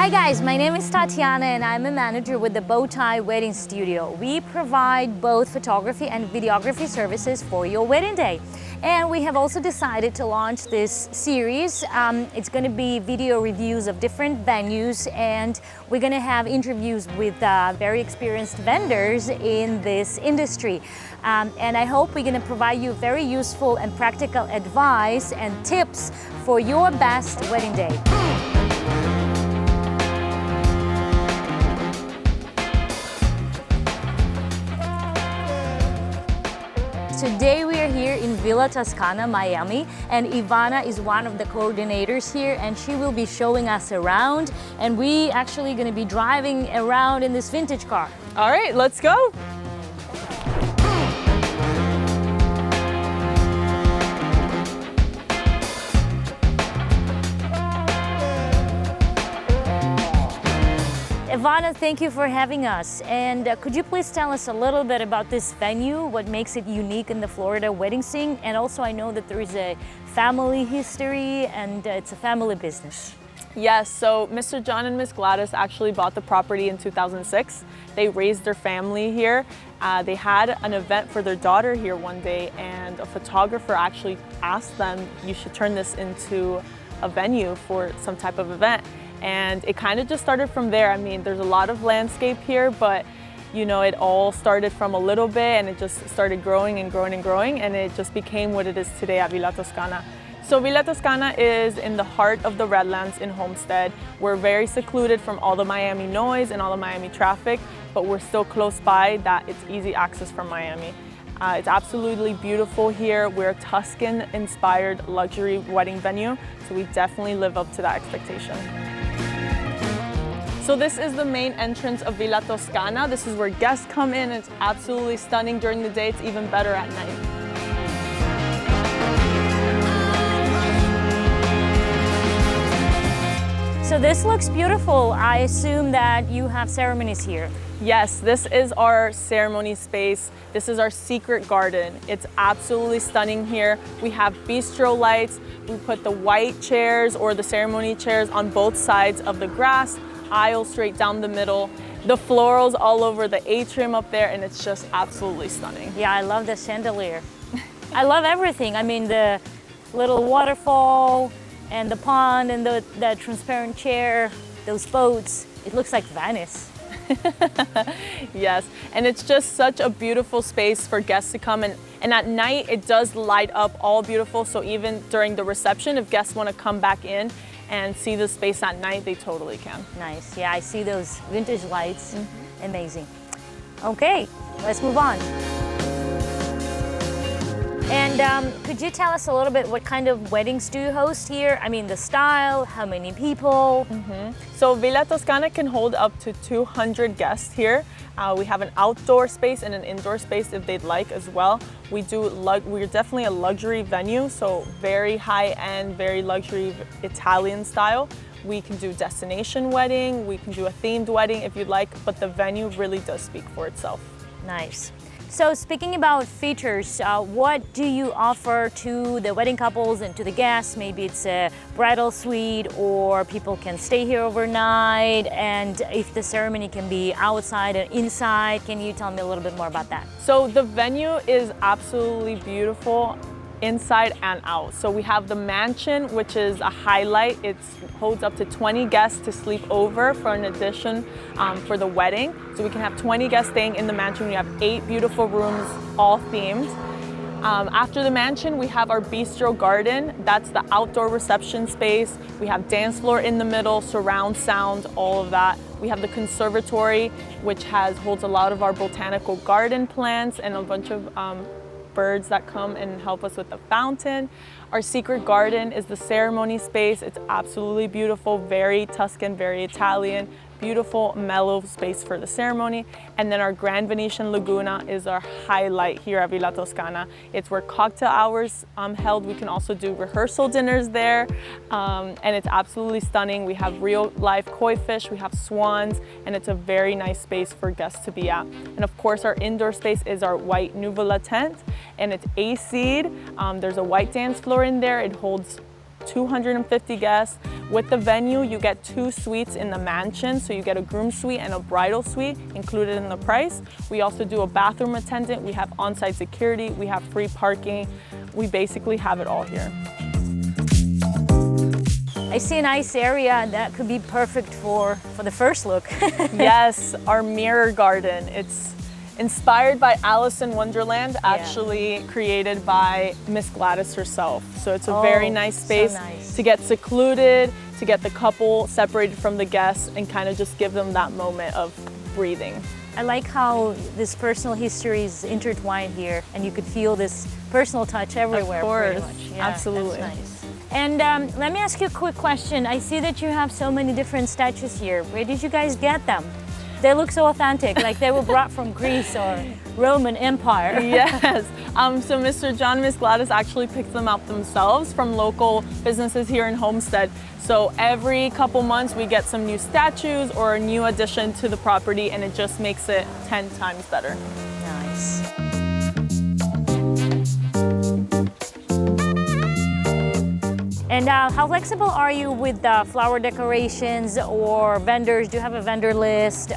Hi guys, my name is Tatiana and I'm a manager with the Bowtie Wedding Studio. We provide both photography and videography services for your wedding day. And we have also decided to launch this series. It's going to be video reviews of different venues, and we're going to have interviews with very experienced vendors in this industry. And I hope we're going to provide you very useful and practical advice and tips for your best wedding day. Today we are here in Villa Toscana Miami, and Ivana is one of the coordinators here, and she will be showing us around, and we actually going to be driving around in this vintage car. All right, let's go. Ivana, thank you for having us. And could you please tell us a little bit about this venue, what makes it unique in the Florida wedding scene? And also I know that there is a family history and it's a family business. Yes, so Mr. John and Miss Gladys actually bought the property in 2006. They raised their family here. They had an event for their daughter here one day, and a photographer actually asked them, you should turn this into a venue for some type of event. And it kind of just started from there. I mean, there's a lot of landscape here, but you know, it all started from a little bit and it just started growing and growing and growing, and it just became what it is today at Villa Toscana. So Villa Toscana is in the heart of the Redlands in Homestead. We're very secluded from all the Miami noise and all the Miami traffic, but we're still close by that it's easy access from Miami. It's absolutely beautiful here. We're a Tuscan-inspired luxury wedding venue, so we definitely live up to that expectation. So this is the main entrance of Villa Toscana. This is where guests come in. It's absolutely stunning during the day. It's even better at night. So this looks beautiful. I assume that you have ceremonies here. Yes, this is our ceremony space. This is our secret garden. It's absolutely stunning here. We have bistro lights. We put the white chairs or the ceremony chairs on both sides of the grass, aisle straight down the middle, the florals all over the atrium up there, and it's just absolutely stunning. Yeah, I love the chandelier. I love everything. I mean, the little waterfall and the pond and the transparent chair, those boats. It looks like Venice. Yes, and it's just such a beautiful space for guests to come, and at night it does light up all beautiful, so even during the reception, if guests want to come back in and see the space at night, they totally can. Nice. Yeah, I see those vintage lights. Amazing. Okay, let's move on. And could you tell us a little bit what kind of weddings do you host here? I mean, the style, how many people? So Villa Toscana can hold up to 200 guests here. We have an outdoor space and an indoor space if they'd like as well. We're definitely a luxury venue, so very high-end, very luxury Italian style. We can do destination wedding, we can do a themed wedding if you'd like, but the venue really does speak for itself. Nice. So speaking about features, what do you offer to the wedding couples and to the guests? Maybe it's a bridal suite, or people can stay here overnight, and if the ceremony can be outside and inside. Can you tell me a little bit more about that? So the venue is absolutely beautiful inside and out. So we have the mansion, which is a highlight. It holds up to 20 guests to sleep over for an addition for the wedding. So we can have 20 guests staying in the mansion. We have 8 beautiful rooms, all themed. After the mansion, we have our bistro garden. That's the outdoor reception space. We have dance floor in the middle, surround sound, all of that. We have the conservatory, which holds a lot of our botanical garden plants and a bunch of birds that come and help us with the fountain. Our secret garden is the ceremony space. It's absolutely beautiful, very Tuscan, very Italian, beautiful, mellow space for the ceremony. And then our Grand Venetian Laguna is our highlight here at Villa Toscana. It's where cocktail hours held. We can also do rehearsal dinners there. And it's absolutely stunning. We have real live koi fish, we have swans, and it's a very nice space for guests to be at. And of course, our indoor space is our white nuvola tent, and it's AC'd. There's a white dance floor in there. It holds 250 guests. With the venue, you get 2 suites in the mansion. So you get a groom suite and a bridal suite included in the price. We also do a bathroom attendant. We have on-site security. We have free parking. We basically have it all here. I see a nice area that could be perfect for the first look. Yes, our mirror garden. It's inspired by Alice in Wonderland, actually created by Miss Gladys herself. So it's a very nice space to get secluded, to get the couple separated from the guests and kind of just give them that moment of breathing. I like how this personal history is intertwined here and you could feel this personal touch everywhere. Of course, pretty much. Yeah, absolutely. That's nice. And let me ask you a quick question. I see that you have so many different statues here. Where did you guys get them? They look so authentic, like they were brought from Greece or Roman Empire. Yes, so Mr. John and Miss Gladys actually picked them up themselves from local businesses here in Homestead. So every couple months we get some new statues or a new addition to the property and it just makes it 10 times better. Nice. And how flexible are you with flower decorations or vendors? Do you have a vendor list?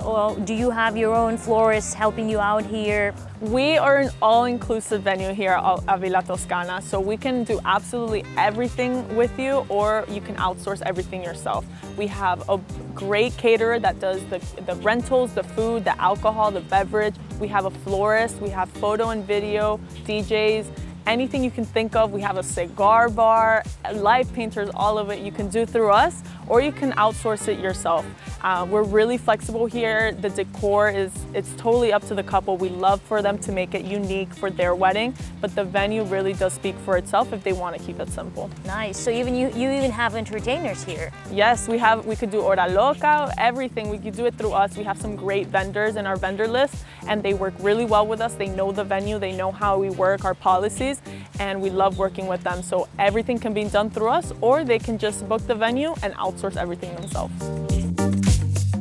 Or do you have your own florists helping you out here? We are an all-inclusive venue here at Villa Toscana, so we can do absolutely everything with you, or you can outsource everything yourself. We have a great caterer that does the rentals, the food, the alcohol, the beverage. We have a florist, we have photo and video, DJs, anything you can think of. We have a cigar bar, live painters, all of it you can do through us, or you can outsource it yourself. We're really flexible here. The decor it's totally up to the couple. We love for them to make it unique for their wedding, but the venue really does speak for itself if they want to keep it simple. Nice. So even you even have entertainers here. Yes, we could do hora loca, everything. We could do it through us. We have some great vendors in our vendor list, and they work really well with us. They know the venue, they know how we work, our policies, and we love working with them. So everything can be done through us, or they can just book the venue and outsource everything themselves.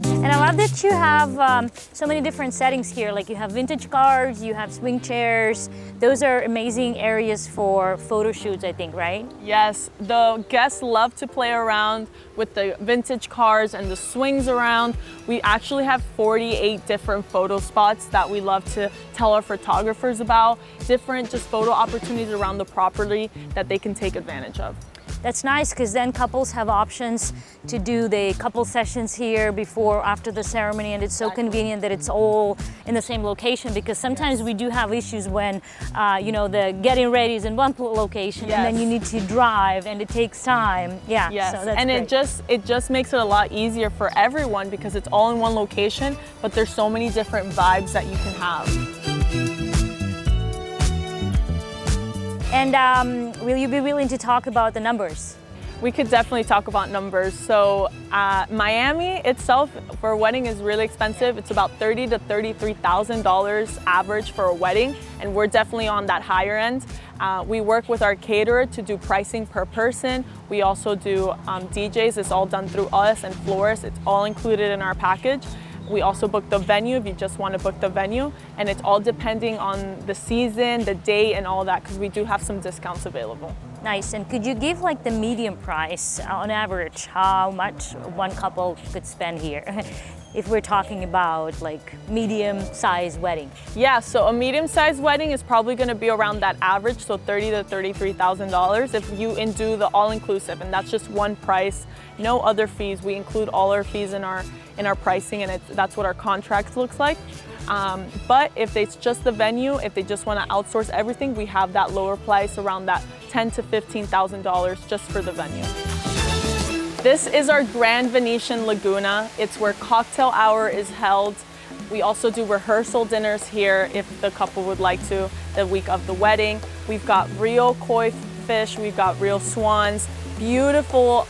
And I love that you have so many different settings here. Like you have vintage cars, you have swing chairs. Those are amazing areas for photo shoots, I think, right? Yes, the guests love to play around with the vintage cars and the swings around. We actually have 48 different photo spots that we love to tell our photographers about. Different just photo opportunities around the property that they can take advantage of. That's nice because then couples have options to do the couple sessions here before or after the ceremony, and it's so convenient that it's all in the same location, because sometimes we do have issues when you know, the getting ready is in one location and then you need to drive and it takes time. Yeah. Yes. So that's and great. it just makes it a lot easier for everyone because it's all in one location, but there's so many different vibes that you can have. And will you be willing to talk about the numbers? We could definitely talk about numbers. So Miami itself for a wedding is really expensive. It's about $30,000 to $33,000 average for a wedding, and we're definitely on that higher end. We work with our caterer to do pricing per person. We also do DJs. It's all done through us, and florists. It's all included in our package. We also book the venue if you just want to book the venue, and it's all depending on the season, the date, and all that, because we do have some discounts available. Nice. And could you give like the median price on average, how much one couple could spend here? If we're talking about like medium-sized wedding. Yeah, so a medium-sized wedding is probably going to be around that average, so $30,000 to $33,000 if you do the all-inclusive, and that's just one price, no other fees. We include all our fees in our pricing, and that's what our contract looks like. But if it's just the venue, if they just want to outsource everything, we have that lower price around that $10,000 to $15,000 just for the venue. This is our Grand Venetian Laguna. It's where cocktail hour is held. We also do rehearsal dinners here if the couple would like to, the week of the wedding. We've got real koi fish, we've got real swans, beautiful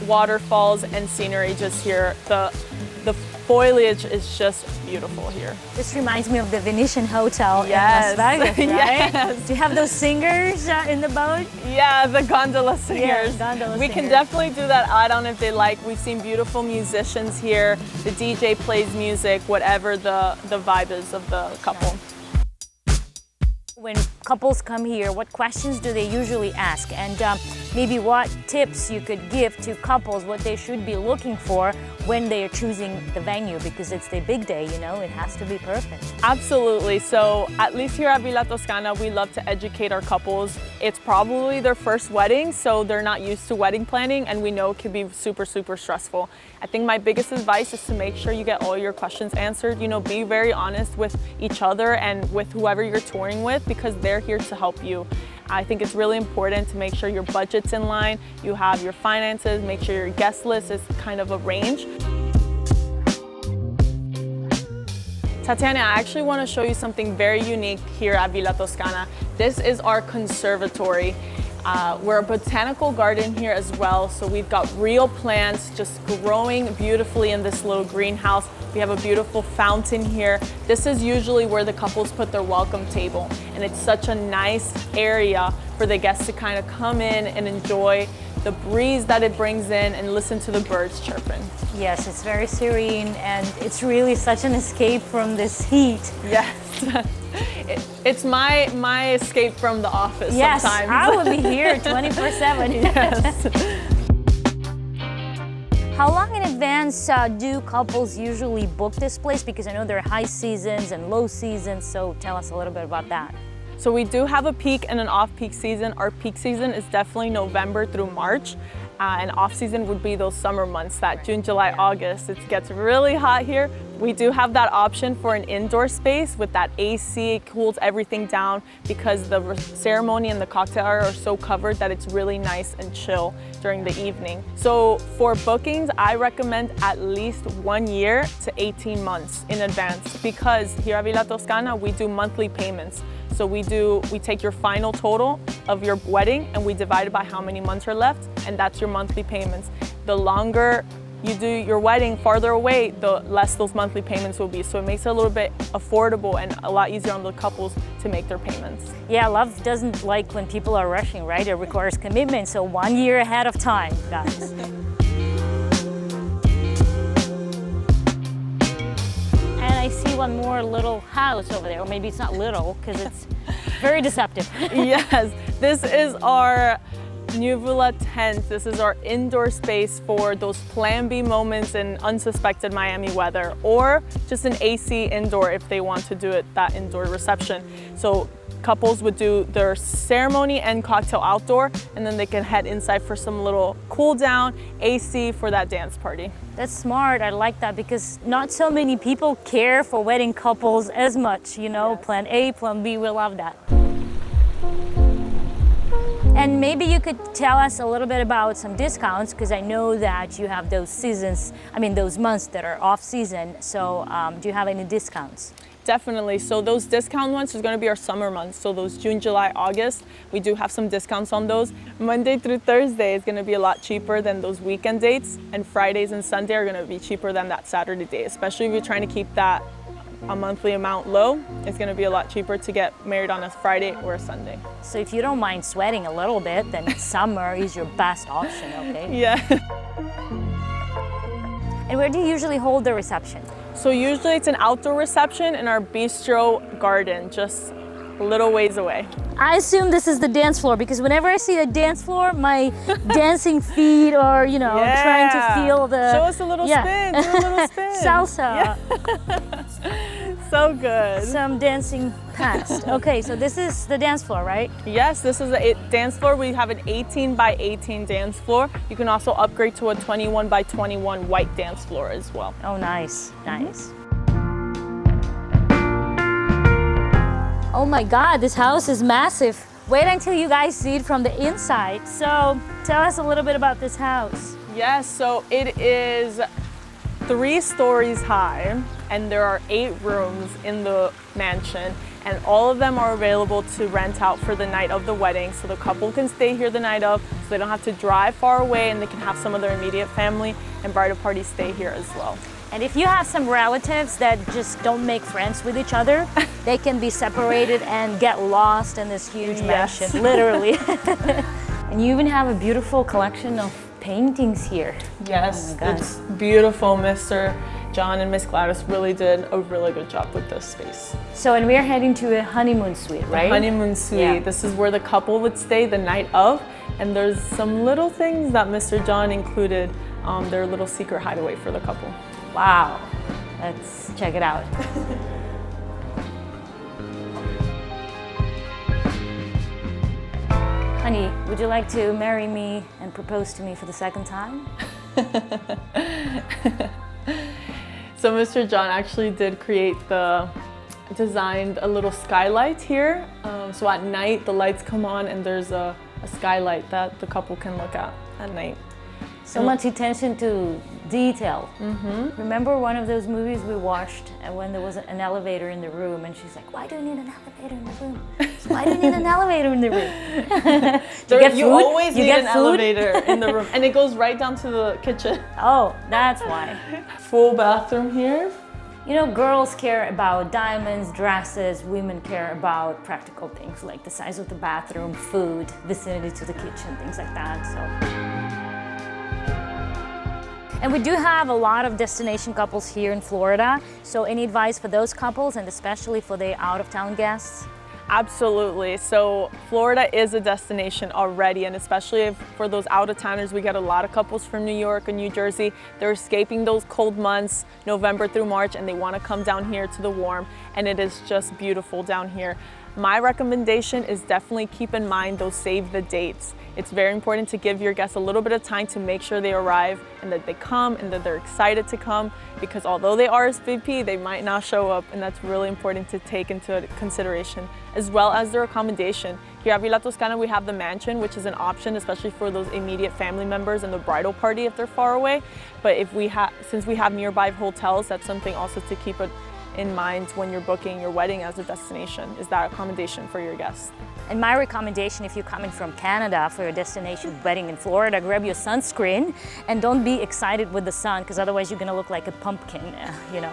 waterfalls and scenery just here. The foliage is just beautiful here. This reminds me of the Venetian Hotel in Las Vegas, right? Yes. Do you have those singers in the boat? Yeah, the gondola singers. Yeah, gondola we can definitely do that add-on if they like. We've seen beautiful musicians here. The DJ plays music, whatever the vibe is of the couple. When couples come here, what questions do they usually ask? And maybe what tips you could give to couples, what they should be looking for when they are choosing the venue, because it's their big day, you know, it has to be perfect. Absolutely. So at least here at Villa Toscana, we love to educate our couples. It's probably their first wedding, so they're not used to wedding planning, and we know it can be super, super stressful. I think my biggest advice is to make sure you get all your questions answered. You know, be very honest with each other and with whoever you're touring with, because they're here to help you. I think it's really important to make sure your budget's in line, you have your finances, make sure your guest list is kind of arranged. Tatiana, I actually want to show you something very unique here at Villa Toscana. This is our conservatory. We're a botanical garden here as well, so we've got real plants just growing beautifully in this little greenhouse. We have a beautiful fountain here. This is usually where the couples put their welcome table, and it's such a nice area for the guests to kind of come in and enjoy the breeze that it brings in and listen to the birds chirping. Yes, it's very serene, and it's really such an escape from this heat. Yes. It's my escape from the office yes, sometimes. I would be here 24/7. Yes. How long in advance do couples usually book this place? Because I know there are high seasons and low seasons, so tell us a little bit about that. So we do have a peak and an off-peak season. Our peak season is definitely November through March. And off-season would be those summer months, that June, July, August. It gets really hot here. We do have that option for an indoor space with that AC. It cools everything down because the ceremony and the cocktail hour are so covered that it's really nice and chill during the evening. So for bookings, I recommend at least 1 year to 18 months in advance, because here at Villa Toscana, we do monthly payments. So we take your final total of your wedding and we divide it by how many months are left, and that's your monthly payments. The longer you do your wedding farther away, the less those monthly payments will be. So it makes it a little bit affordable and a lot easier on the couples to make their payments. Yeah, love doesn't like when people are rushing, right? It requires commitment, so 1 year ahead of time, guys. I see one more little house over there, or maybe it's not little because it's very deceptive. Yes, this is our new Villa tent. This is our indoor space for those Plan B moments in unsuspected Miami weather, or just an AC indoor if they want to do it, that indoor reception. So couples would do their ceremony and cocktail outdoor, and then they can head inside for some little cool down AC for that dance party. That's smart. I like that, because not so many people care for wedding couples as much, you know. Yes. Plan A, Plan B, we love that. And maybe you could tell us a little bit about some discounts, because I know that you have those seasons, those months that are off season. So do you have any discounts? Definitely. So those discount months is going to be our summer months. So those June, July, August, we do have some discounts on those. Monday through Thursday is going to be a lot cheaper than those weekend dates, and Fridays and Sunday are going to be cheaper than that Saturday day, especially if you're trying to keep that a monthly amount low. It's going to be a lot cheaper to get married on a Friday or a Sunday. So if you don't mind sweating a little bit, then summer is your best option, okay? Yeah. And where do you usually hold the reception? So usually it's an outdoor reception in our bistro garden, just a little ways away. I assume this is the dance floor, because whenever I see the dance floor, my dancing feet are, you know, trying to feel the... Show us a little spin, do a little spin. Salsa. Yeah. So good. Some dancing past. Okay, so this is the dance floor, right? Yes, this is a dance floor. We have an 18 by 18 dance floor. You can also upgrade to a 21 by 21 white dance floor as well. Oh, nice, nice. Oh my God, this house is massive. Wait until you guys see it from the inside. So tell us a little bit about this house. Yes, so it is 3 stories high, and there are 8 rooms in the mansion, and all of them are available to rent out for the night of the wedding, so the couple can stay here the night of, so they don't have to drive far away, and they can have some of their immediate family and bridal party stay here as well. And if you have some relatives that just don't make friends with each other, they can be separated and get lost in this huge mansion, literally. And you even have a beautiful collection of paintings here. Yes, oh it's beautiful, Mr. John and Miss Gladys really did a really good job with this space. So, and we're heading to a honeymoon suite, right? The honeymoon suite. Yeah. This is where the couple would stay the night of, and there's some little things that Mr. John included, their little secret hideaway for the couple. Wow, let's check it out. Honey, would you like to marry me and propose to me for the second time? So Mr. John actually did designed a little skylight here. So at night the lights come on and there's a skylight that the couple can look at night. So much attention to detail. Mm-hmm. Remember one of those movies we watched when there was an elevator in the room and she's like, why do you need an elevator in the room? So why do you need an elevator in the room? You always need an elevator in the room, and it goes right down to the kitchen. Oh, that's why. Full bathroom here. You know, girls care about diamonds, dresses, women care about practical things like the size of the bathroom, food, vicinity to the kitchen, things like that. And we do have a lot of destination couples here in Florida. So any advice for those couples and especially for the out-of-town guests? Absolutely. So Florida is a destination already, and especially for those out-of-towners, we get a lot of couples from New York and New Jersey. They're escaping those cold months, November through March, and they want to come down here to the warm, and it is just beautiful down here. My recommendation is definitely keep in mind those save the dates. It's very important to give your guests a little bit of time to make sure they arrive and that they come and that they're excited to come, because although they RSVP, they might not show up, and that's really important to take into consideration, as well as their accommodation. Here at Villa Toscana, we have the mansion, which is an option, especially for those immediate family members and the bridal party if they're far away. But since we have nearby hotels, that's something also to keep in mind when you're booking your wedding as a destination, is that accommodation for your guests. And my recommendation, if you're coming from Canada for your destination wedding in Florida, grab your sunscreen and don't be excited with the sun, because otherwise you're gonna look like a pumpkin, you know.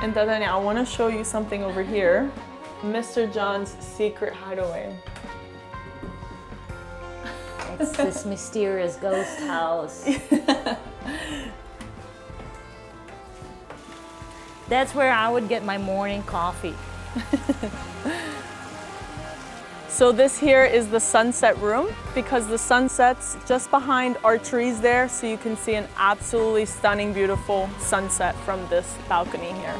And Tatiana, I wanna show you something over here. Mr. John's secret hideaway. It's this mysterious ghost house. That's where I would get my morning coffee. So this here is the sunset room, because the sun sets just behind our trees there, so you can see an absolutely stunning, beautiful sunset from this balcony here.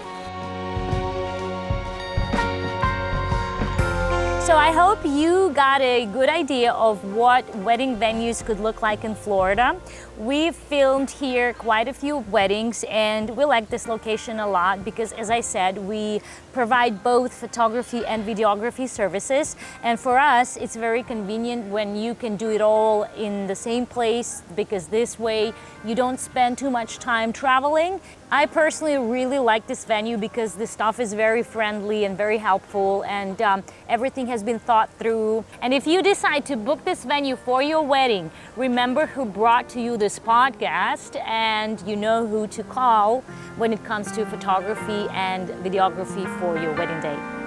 So I hope you got a good idea of what wedding venues could look like in Florida. We've filmed here quite a few weddings, and we like this location a lot because, as I said, we provide both photography and videography services. And for us, it's very convenient when you can do it all in the same place, because this way you don't spend too much time traveling. I personally really like this venue because the staff is very friendly and very helpful, and everything has been thought through. And if you decide to book this venue for your wedding, remember who brought to you this podcast, and you know who to call when it comes to photography and videography for your wedding day.